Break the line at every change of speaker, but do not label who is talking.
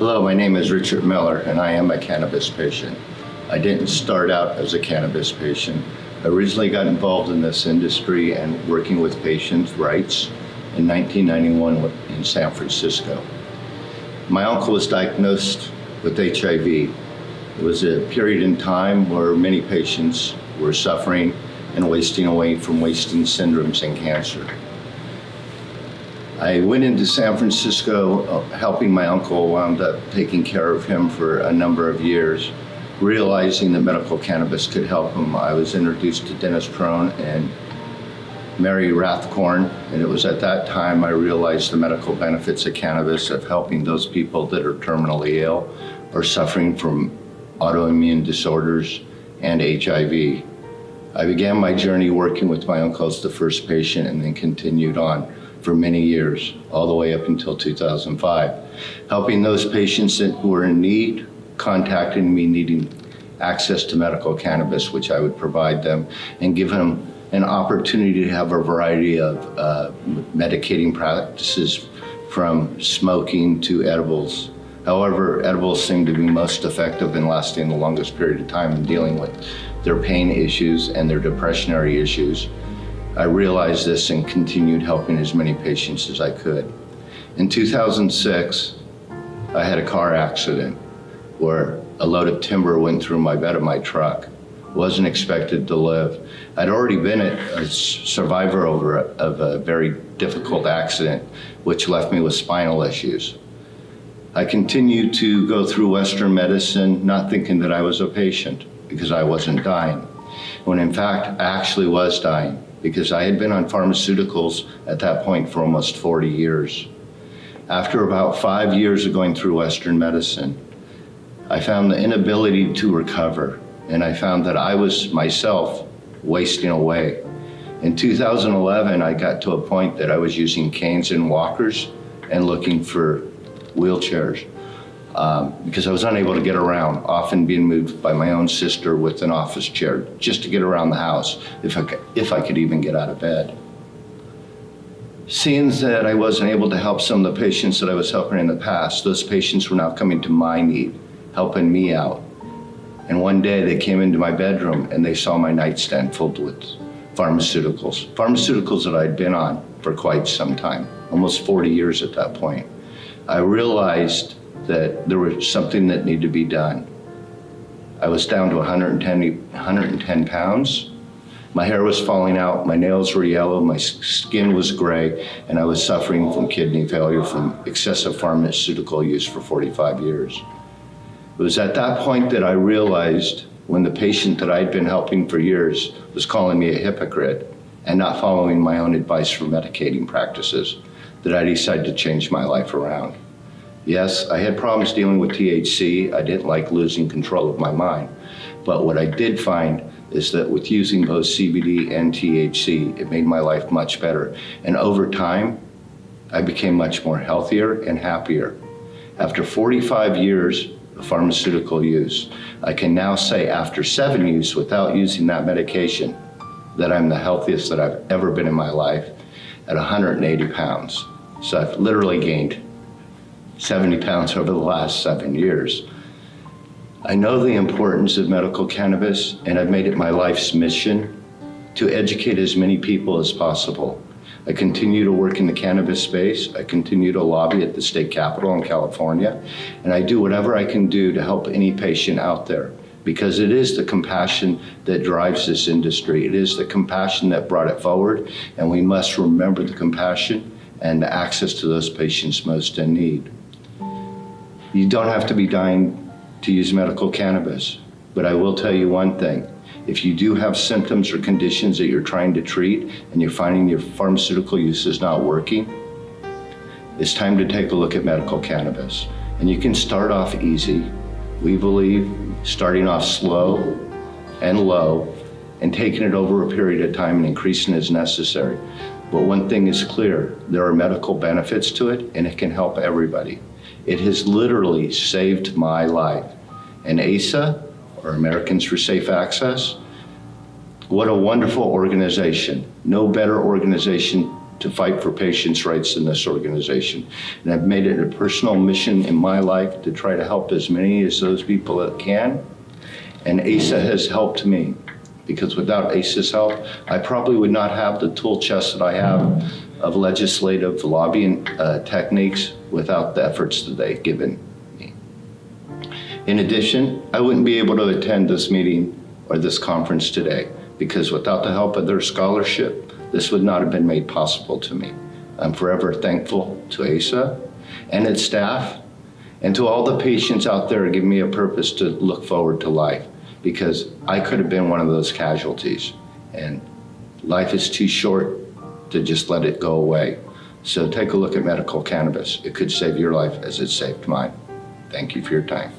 Hello, my name is Richard Miller, and I am a cannabis patient. I didn't start out as a cannabis patient. I originally got involved in this industry and working with patients' rights in 1991 in San Francisco. My uncle was diagnosed with HIV. It was a period in time where many patients were suffering and wasting away from wasting syndromes and cancer. I went into San Francisco helping my uncle, wound up taking care of him for a number of years. Realizing that medical cannabis could help him, I was introduced to Dennis Crone and Mary Rathcorn, and it was at that time I realized the medical benefits of cannabis, of helping those people that are terminally ill or suffering from autoimmune disorders and HIV. I began my journey working with my uncle as the first patient and then continued on for many years, all the way up until 2005, helping those patients that were in need, contacting me needing access to medical cannabis, which I would provide them, and give them an opportunity to have a variety of medicating practices from smoking to edibles. However, edibles seem to be most effective and lasting the longest period of time in dealing with their pain issues and their depressionary issues. I realized this and continued helping as many patients as I could. In 2006, I had a car accident where a load of timber went through my bed of my truck. Wasn't expected to live. I'd already been a survivor of a very difficult accident, which left me with spinal issues. I continued to go through Western medicine, not thinking that I was a patient because I wasn't dying, when in fact I actually was dying, because I had been on pharmaceuticals at that point for almost 40 years. After about 5 years of going through Western medicine, I found the inability to recover, and I found that I was myself wasting away. In 2011, I got to a point that I was using canes and walkers and looking for wheelchairs because I was unable to get around, often being moved by my own sister with an office chair just to get around the house, if I could even get out of bed. Seeing that I wasn't able to help some of the patients that I was helping in the past, those patients were now coming to my need, helping me out. And one day they came into my bedroom and they saw my nightstand filled with pharmaceuticals that I'd been on for quite some time, almost 40 years at that point. I realized that there was something that needed to be done. I was down to 110 pounds. My hair was falling out, my nails were yellow, my skin was gray, and I was suffering from kidney failure from excessive pharmaceutical use for 45 years. It was at that point that I realized, when the patient that I'd been helping for years was calling me a hypocrite and not following my own advice for medicating practices, that I decided to change my life around. Yes, I had problems dealing with THC. I didn't like losing control of my mind. But what I did find is that with using both CBD and THC, it made my life much better. And over time, I became much more healthier and happier. After 45 years of pharmaceutical use, I can now say after 7 use without using that medication, that I'm the healthiest that I've ever been in my life at 180 pounds. So I've literally gained 70 pounds over the last 7 years. I know the importance of medical cannabis, and I've made it my life's mission to educate as many people as possible. I continue to work in the cannabis space. I continue to lobby at the state capitol in California, and I do whatever I can do to help any patient out there, because it is the compassion that drives this industry. It is the compassion that brought it forward, and we must remember the compassion and the access to those patients most in need. You don't have to be dying to use medical cannabis, but I will tell you one thing. If you do have symptoms or conditions that you're trying to treat and you're finding your pharmaceutical use is not working, it's time to take a look at medical cannabis. And you can start off easy. We believe starting off slow and low and taking it over a period of time and increasing as necessary. But one thing is clear, there are medical benefits to it, and it can help everybody. It has literally saved my life. And ASA, or Americans for Safe Access, what a wonderful organization. No better organization to fight for patients' rights in this organization. And I've made it a personal mission in my life to try to help as many as those people that can. And ASA has helped me, because without ASA's help, I probably would not have the tool chest that I have of legislative lobbying techniques without the efforts that they've given me. In addition, I wouldn't be able to attend this meeting or this conference today, because without the help of their scholarship, this would not have been made possible to me. I'm forever thankful to ASA and its staff, and to all the patients out there giving me a purpose to look forward to life, because I could have been one of those casualties, and life is too short to just let it go away. So take a look at medical cannabis. It could save your life as it saved mine. Thank you for your time.